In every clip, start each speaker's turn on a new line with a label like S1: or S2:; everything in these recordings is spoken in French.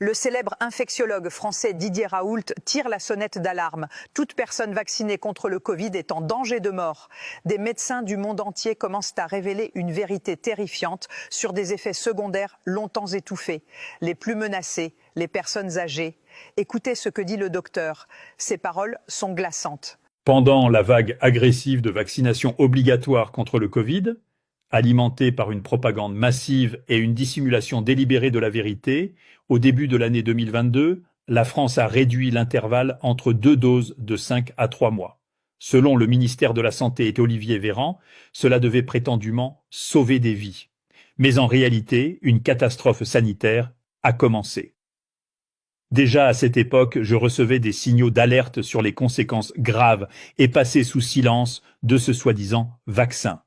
S1: Le célèbre infectiologue français Didier Raoult tire la sonnette d'alarme. Toute personne vaccinée contre le Covid est en danger de mort. Des médecins du monde entier commencent à révéler une vérité terrifiante sur des effets secondaires longtemps étouffés. Les plus menacés, les personnes âgées. Écoutez ce que dit le docteur. Ses paroles sont glaçantes.
S2: Pendant la vague agressive de vaccination obligatoire contre le Covid, alimentée par une propagande massive et une dissimulation délibérée de la vérité, au début de l'année 2022, la France a réduit l'intervalle entre 2 doses de 5 à 3 mois. Selon le ministère de la Santé et Olivier Véran, cela devait prétendument sauver des vies. Mais en réalité, une catastrophe sanitaire a commencé. Déjà à cette époque, je recevais des signaux d'alerte sur les conséquences graves et passées sous silence de ce soi-disant vaccin.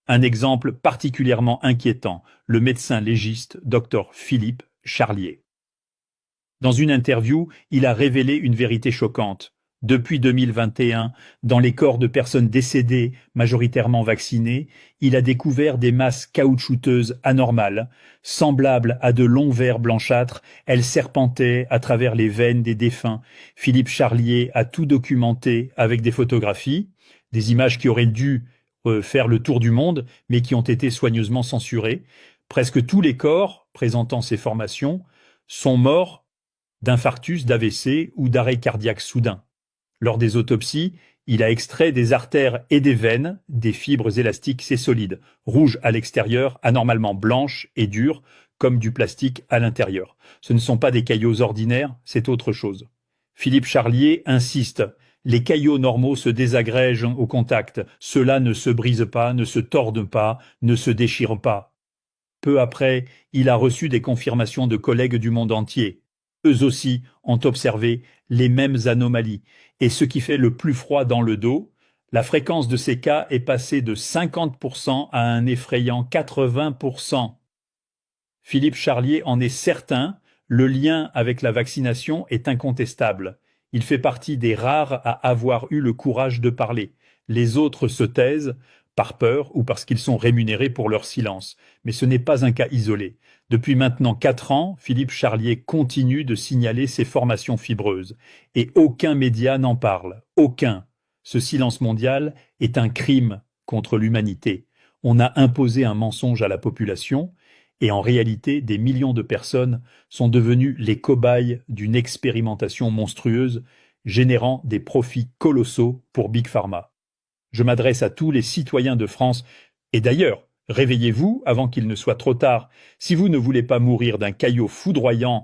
S2: Un exemple particulièrement inquiétant, le médecin légiste Dr Philippe Charlier. Dans une interview, il a révélé une vérité choquante. Depuis 2021, dans les corps de personnes décédées, majoritairement vaccinées, il a découvert des masses caoutchouteuses anormales, semblables à de longs vers blanchâtres. Elles serpentaient à travers les veines des défunts. Philippe Charlier a tout documenté avec des photographies, des images qui auraient dû faire le tour du monde, mais qui ont été soigneusement censurées. Presque tous les corps présentant ces formations sont morts d'infarctus, d'AVC ou d'arrêt cardiaque soudain. Lors des autopsies, il a extrait des artères et des veines, des fibres élastiques et solides, rouges à l'extérieur, anormalement blanches et dures, comme du plastique à l'intérieur. Ce ne sont pas des caillots ordinaires, c'est autre chose. Philippe Charlier insiste. Les caillots normaux se désagrègent au contact. Ceux-là ne se brisent pas, ne se tordent pas, ne se déchirent pas. Peu après, il a reçu des confirmations de collègues du monde entier. Eux aussi ont observé les mêmes anomalies. Et ce qui fait le plus froid dans le dos, la fréquence de ces cas est passée de 50% à un effrayant 80%. Philippe Charlier en est certain, le lien avec la vaccination est incontestable. Il fait partie des rares à avoir eu le courage de parler. Les autres se taisent, par peur ou parce qu'ils sont rémunérés pour leur silence. Mais ce n'est pas un cas isolé. Depuis maintenant 4 ans, Philippe Charlier continue de signaler ces formations fibreuses. Et aucun média n'en parle. Aucun. Ce silence mondial est un crime contre l'humanité. On a imposé un mensonge à la population, et en réalité, des millions de personnes sont devenues les cobayes d'une expérimentation monstrueuse, générant des profits colossaux pour Big Pharma. Je m'adresse à tous les citoyens de France, et d'ailleurs, réveillez-vous avant qu'il ne soit trop tard. Si vous ne voulez pas mourir d'un caillot foudroyant